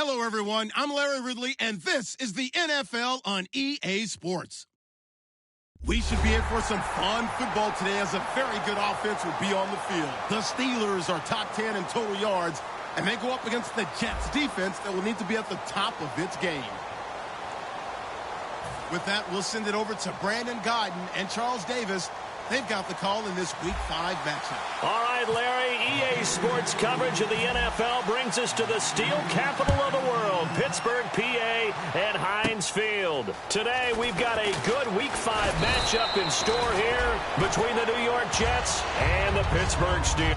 Hello, everyone. I'm Larry Ridley, and this is the NFL on EA Sports. We should be in for some fun football today as a very good offense will be on the field. The Steelers are top 10 in total yards, and they go up against the Jets defense that will need to be at the top of its game. With that, we'll send it over to Brandon Guyton and Charles Davis. They've got the call in this Week 5 matchup. All right, Larry, EA Sports coverage of the NFL brings us to the steel capital of the world, Pittsburgh, PA, and Heinz Field. Today, we've got a good Week 5 matchup in store here between the New York Jets and the Pittsburgh Steelers.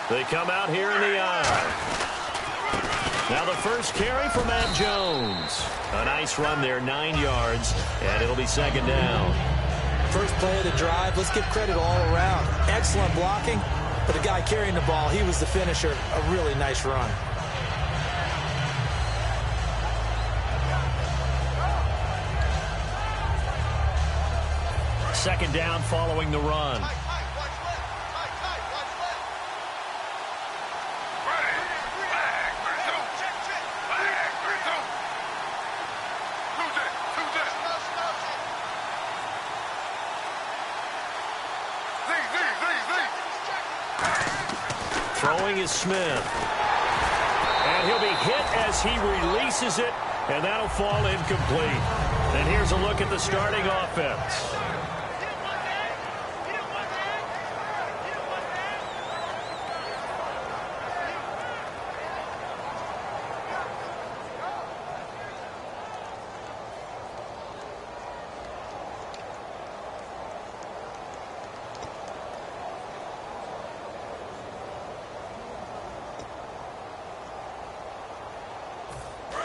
They come out here in the eye. Now the first carry for Matt Jones. A nice run there, 9 yards, and it'll be second down. First play of the drive, let's give credit all around. Excellent blocking, but the guy carrying the ball, he was the finisher. A really nice run. Second down following the run. Throwing is Smith. And he'll be hit as he releases it, and that'll fall incomplete. And here's a look at the starting offense.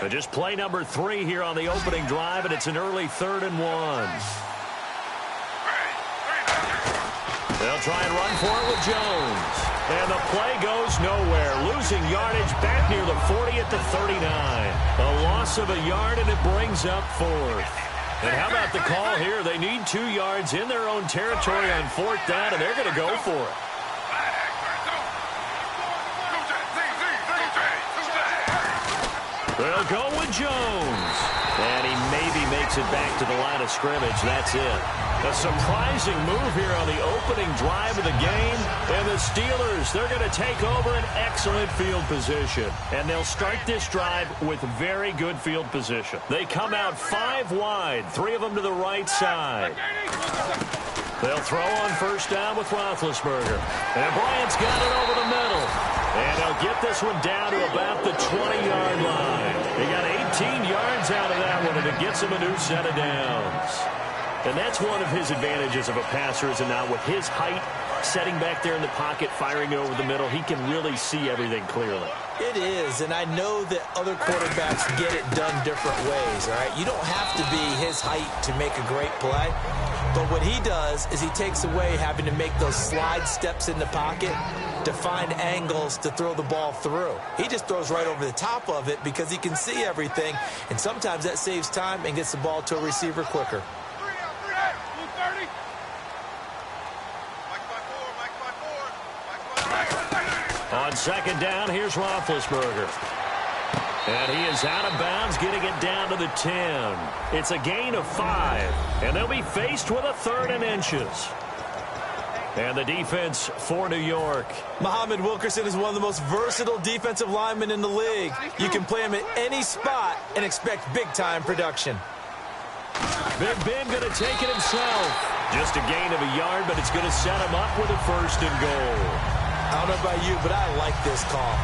Just play number 3 here on the opening drive, and it's an early 3rd and 1. They'll try and run for it with Jones. And the play goes nowhere. Losing yardage back near the 40 at the 39. A loss of a yard, and it brings up 4th. And how about the call here? They need 2 yards in their own territory on 4th down, and they're going to go for it. They'll go with Jones. And he maybe makes it back to the line of scrimmage. That's it. A surprising move here on the opening drive of the game. And the Steelers, they're going to take over an excellent field position. And they'll start this drive with very good field position. They come out 5 wide, 3 of them to the right side. They'll throw on first down with Roethlisberger. And Bryant's got it over the middle. And they'll get this one down to about the 20-yard line. They got 18 yards out of that one, and it gets him a new set of downs. And that's one of his advantages of a passer, is now with his height, setting back there in the pocket, firing it over the middle, he can really see everything clearly. It is, and I know that other quarterbacks get it done different ways, all right? You don't have to be his height to make a great play. But what he does is he takes away having to make those slide steps in the pocket to find angles to throw the ball through. He just throws right over the top of it because he can see everything, and sometimes that saves time and gets the ball to a receiver quicker. 3 out, 30. On second down, here's Roethlisberger. And he is out of bounds, getting it down to the 10. It's a gain of 5, and they'll be faced with a 3rd and inches. And the defense for New York. Muhammad Wilkerson is one of the most versatile defensive linemen in the league. You can play him at any spot and expect big-time production. Big Ben going to take it himself. Just a gain of a yard, but it's going to set him up with a 1st and goal. I don't know about you, but I like this call.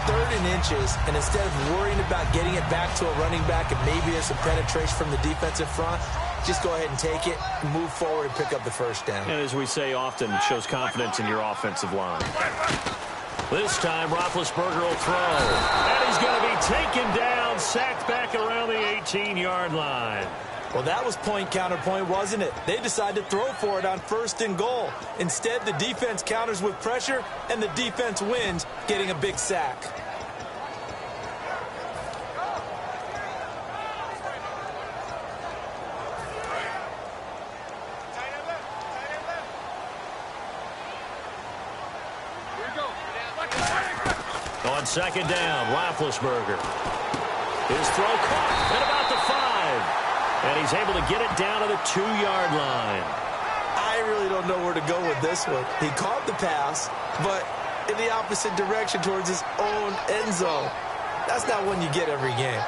3rd and inches, and instead of worrying about getting it back to a running back and maybe there's some penetration from the defensive front, just go ahead and take it, move forward, and pick up the 1st down. And as we say often, it shows confidence in your offensive line. This time, Roethlisberger will throw. And he's going to be taken down, sacked back around the 18-yard line. Well, that was point counterpoint, wasn't it? They decided to throw for it on 1st and goal. Instead, the defense counters with pressure, and the defense wins, getting a big sack. On second down, Roethlisberger. His throw caught at about the 5. And he's able to get it down to the 2-yard line. I really don't know where to go with this one. He caught the pass, but in the opposite direction towards his own end zone. That's not one you get every game.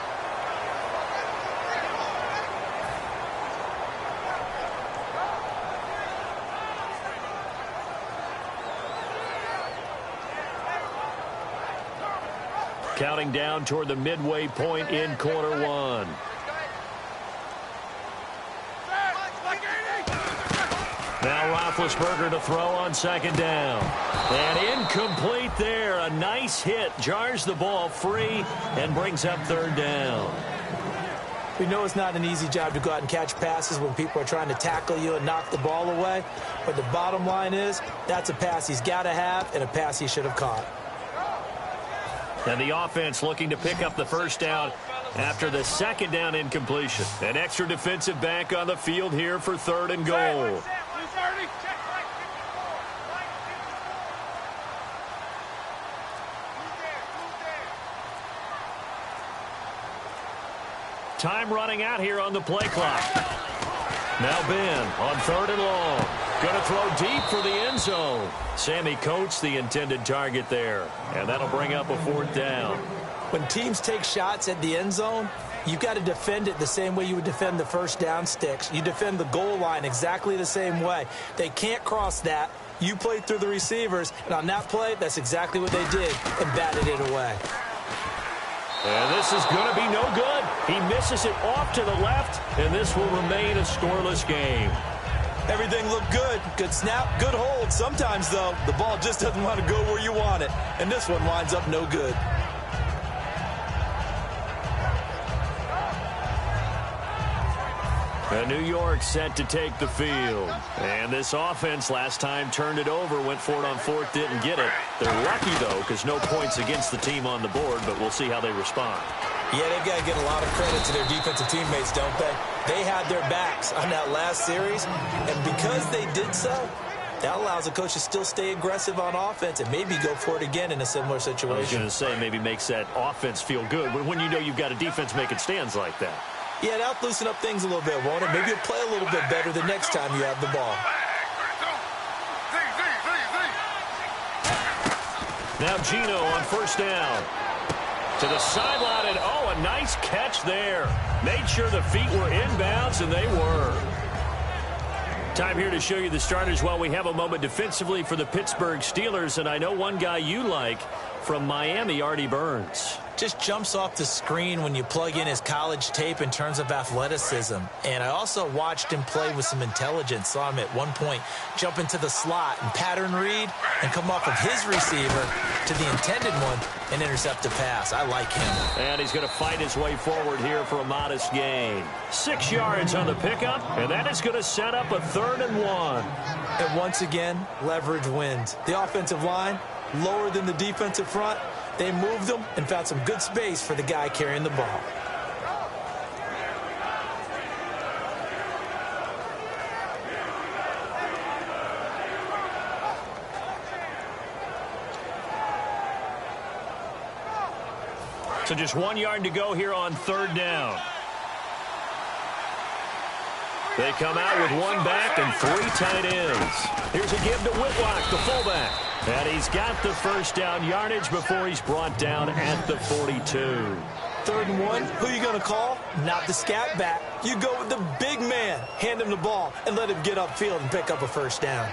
Counting down toward the midway point in quarter 1. Now Roethlisberger to throw on second down. And incomplete there. A nice hit. Jars the ball free and brings up 3rd down. We know it's not an easy job to go out and catch passes when people are trying to tackle you and knock the ball away. But the bottom line is, that's a pass he's got to have and a pass he should have caught. And the offense looking to pick up the 1st down after the 2nd down incompletion. An extra defensive back on the field here for 3rd and goal. Time running out here on the play clock. Now Ben on 3rd and long. Going to throw deep for the end zone. Sammy Coates, the intended target there. And that'll bring up a 4th down. When teams take shots at the end zone, you've got to defend it the same way you would defend the 1st down sticks. You defend the goal line exactly the same way. They can't cross that. You play through the receivers, and on that play, that's exactly what they did and batted it away. And this is going to be no good. He misses it off to the left, and this will remain a scoreless game. Everything looked good. Good snap, good hold. Sometimes, though, the ball just doesn't want to go where you want it. And this one winds up no good. And New York set to take the field. And this offense last time turned it over, went for it on 4th, didn't get it. They're lucky, though, because no points against the team on the board, but we'll see how they respond. Yeah, they've got to get a lot of credit to their defensive teammates, don't they? They had their backs on that last series, and because they did so, that allows the coach to still stay aggressive on offense and maybe go for it again in a similar situation. I was going to say maybe makes that offense feel good when you know you've got a defense making stands like that. Yeah, that'll loosen up things a little bit, won't it? Maybe you'll play a little bit better the next time you have the ball. Now Gino on 1st down. To the sideline, and a nice catch there. Made sure the feet were inbounds, and they were. Time here to show you the starters while we have a moment defensively for the Pittsburgh Steelers, and I know one guy you like from Miami, Artie Burns. Just jumps off the screen when you plug in his college tape in terms of athleticism. And I also watched him play with some intelligence. Saw him at one point jump into the slot and pattern read and come off of his receiver to the intended one and intercept a pass. I like him. And he's going to fight his way forward here for a modest gain. 6 yards on the pickup, and that is going to set up a 3rd and 1. And once again, leverage wins. The offensive line, lower than the defensive front. They moved them and found some good space for the guy carrying the ball. So just 1 yard to go here on third down. They come out with one back and three tight ends. Here's a give to Whitlock, the fullback. And he's got the first down yardage before he's brought down at the 42. 3rd and 1, who you going to call? Not the scat back. You go with the big man. Hand him the ball and let him get upfield and pick up a first down.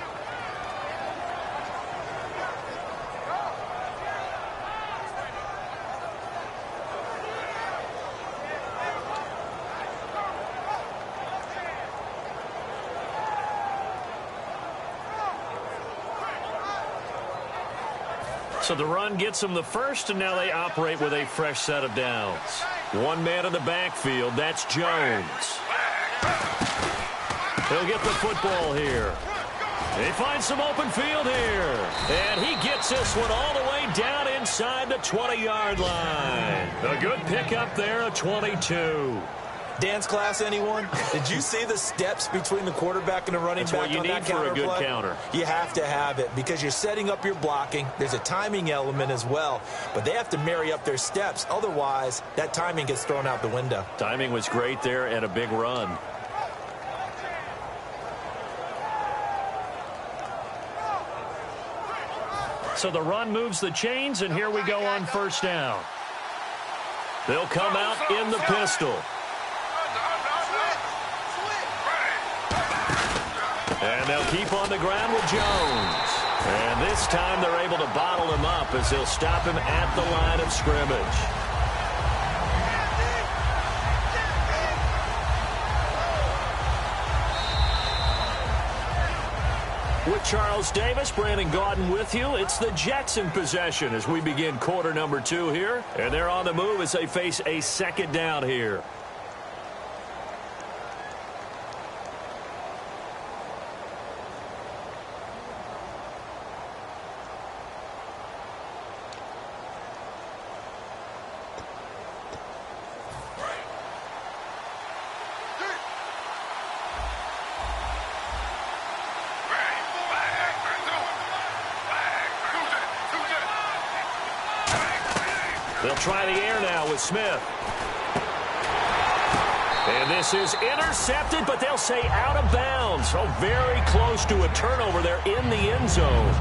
So the run gets them the first, and now they operate with a fresh set of downs. One man in the backfield, that's Jones. He'll get the football here. They find some open field here. And he gets this one all the way down inside the 20-yard line. A good pickup there, a 22. Dance class, anyone? Did you see the steps between the quarterback and the running back on that counter play? That's what you need for a good counter. You have to have it because you're setting up your blocking. There's a timing element as well, but they have to marry up their steps. Otherwise, that timing gets thrown out the window. Timing was great there and a big run. So the run moves the chains, and here we go on first down. They'll come out in the pistol. And they'll keep on the ground with Jones. And this time they're able to bottle him up as they'll stop him at the line of scrimmage. With Charles Davis, Brandon Gaudin with you. It's the Jets in possession as we begin quarter number 2 here. And they're on the move as they face a second down here. They'll try the air now with Smith. And this is intercepted, but they'll say out of bounds. So very close to a turnover there in the end zone.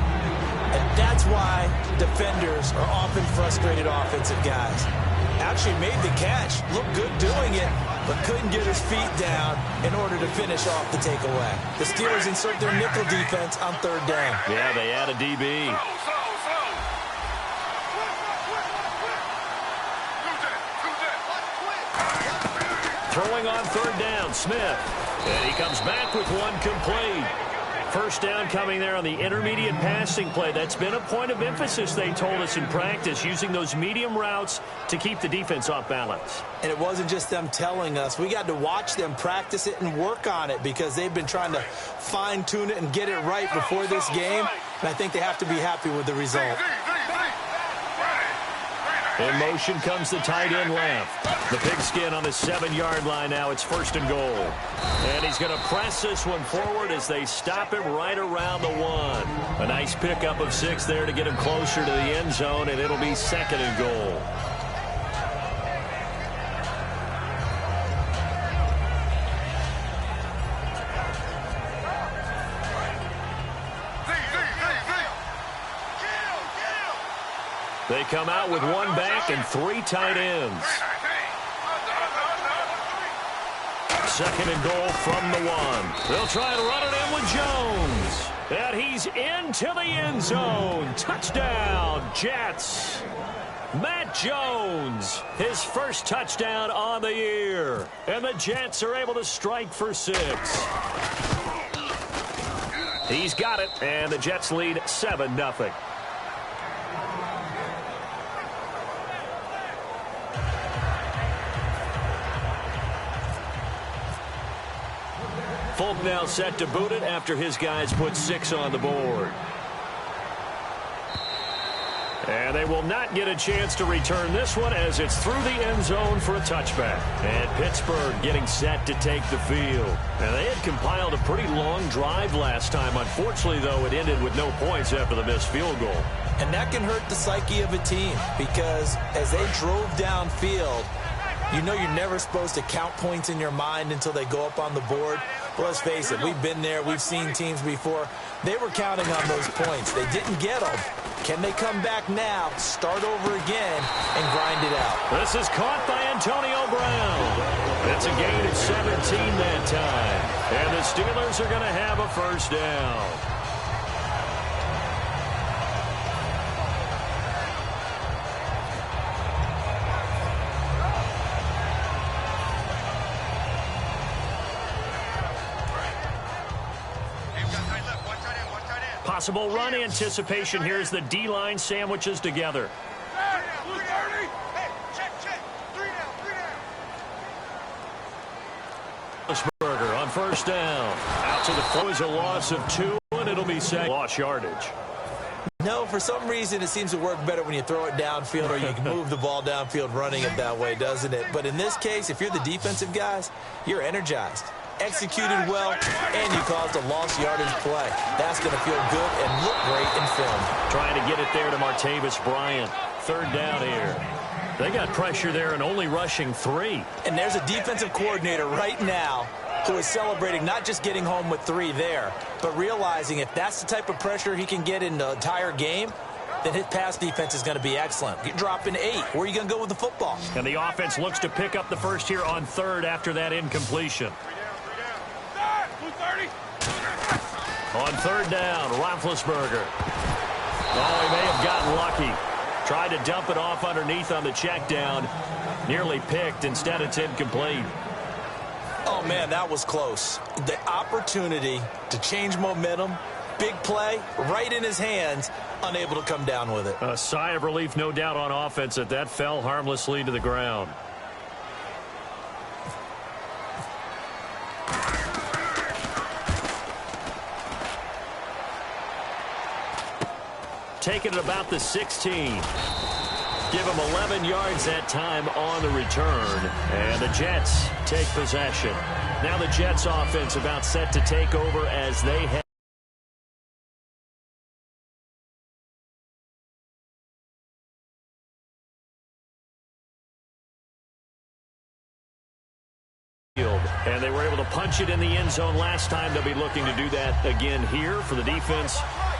And that's why defenders are often frustrated offensive guys. Actually made the catch, looked good doing it, but couldn't get his feet down in order to finish off the takeaway. The Steelers insert their nickel defense on third down. Yeah, they add a DB. Throwing on third down, Smith. And he comes back with one complete. First down coming there on the intermediate passing play. That's been a point of emphasis, they told us in practice, using those medium routes to keep the defense off balance. And it wasn't just them telling us. We got to watch them practice it and work on it because they've been trying to fine-tune it and get it right before this game. And I think they have to be happy with the result. In motion comes the tight end left. The pigskin on the 7-yard line now. It's first and goal. And he's going to press this one forward as they stop him right around the 1. A nice pickup of 6 there to get him closer to the end zone, and it'll be second and goal. They come out with one back and 3 tight ends. Second and goal from the 1. They'll try to run it in with Jones. And he's into the end zone. Touchdown, Jets. Matt Jones, his first touchdown on the year. And the Jets are able to strike for 6. He's got it, and the Jets lead 7-0. Folk now set to boot it after his guys put 6 on the board. And they will not get a chance to return this one as it's through the end zone for a touchback. And Pittsburgh getting set to take the field. And they had compiled a pretty long drive last time. Unfortunately, though, it ended with no points after the missed field goal. And that can hurt the psyche of a team because as they drove downfield, you know you're never supposed to count points in your mind until they go up on the board. But let's face it, we've been there. We've seen teams before. They were counting on those points. They didn't get them. Can they come back now, start over again, and grind it out? This is caught by Antonio Brown. It's a gain of 17 that time. And the Steelers are going to have a first down. Possible run anticipation here as the D-line sandwiches together. Burger on first down. Out to the foot is a loss of 2, and it'll be sacked. Lost yardage. No, for some reason, it seems to work better when you throw it downfield or you can move the ball downfield running it that way, doesn't it? But in this case, if you're the defensive guys, you're energized. Executed well, and you caused a lost yardage play. That's going to feel good and look great in film. Trying to get it there to Martavis Bryant. Third down here. They got pressure there and only rushing 3. And there's a defensive coordinator right now who is celebrating not just getting home with 3 there, but realizing if that's the type of pressure he can get in the entire game, then his pass defense is going to be excellent. You're dropping 8. Where are you going to go with the football? And the offense looks to pick up the first here on third after that incompletion. On third down, Roethlisberger. Oh, he may have gotten lucky. Tried to dump it off underneath on the check down. Nearly picked. Instead, it's incomplete. Oh, man, that was close. The opportunity to change momentum, big play, right in his hands, unable to come down with it. A sigh of relief, no doubt, on offense that fell harmlessly to the ground. Taking it about the 16. Give them 11 yards that time on the return. And the Jets take possession. Now the Jets offense about set to take over as they head. And they were able to punch it in the end zone last time. They'll be looking to do that again here for the defense.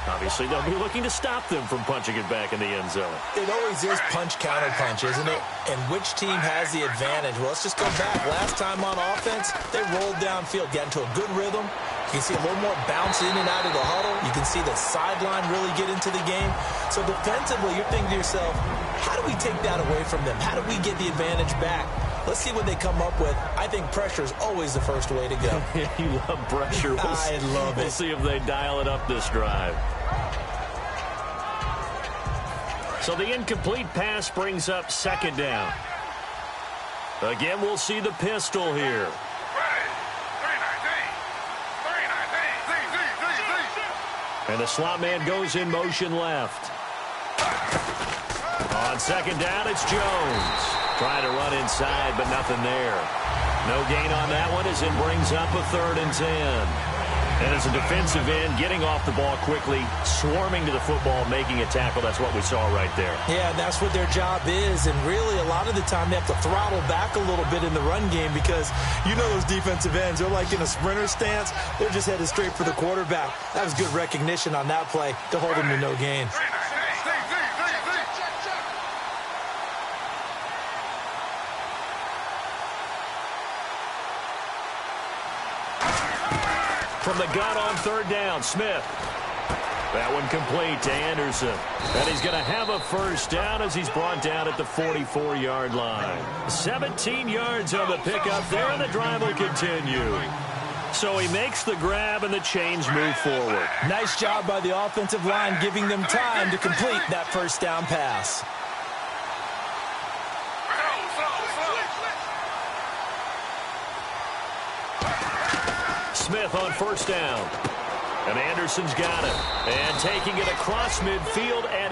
Obviously, they'll be looking to stop them from punching it back in the end zone. It always is punch-counter-punch, isn't it? And which team has the advantage? Well, let's just go back. Last time on offense, they rolled downfield, got into a good rhythm. You can see a little more bounce in and out of the huddle. You can see the sideline really get into the game. So defensively, you're thinking to yourself, how do we take that away from them? How do we get the advantage back? Let's see what they come up with. I think pressure is always the first way to go. You love pressure. I love it. We'll see if they dial it up this drive. So the incomplete pass brings up second down. Again, we'll see the pistol here. And the slot man goes in motion left. On second down, it's Jones. Trying to run inside, but nothing there. No gain on that one as it brings up a 3rd and 10. And as a defensive end, getting off the ball quickly, swarming to the football, making a tackle. That's what we saw right there. Yeah, and that's what their job is. And really, a lot of the time, they have to throttle back a little bit in the run game because you know those defensive ends, they're like in a sprinter stance. They're just headed straight for the quarterback. That was good recognition on that play to hold him to no gain. From the gun on third down, Smith. That one complete to Anderson. And he's going to have a first down as he's brought down at the 44-yard line. 17 yards on the pickup there, and the drive will continue. So he makes the grab, and the chains move forward. Nice job by the offensive line, giving them time to complete that first down pass. Smith on first down. And Anderson's got it. And taking it across midfield and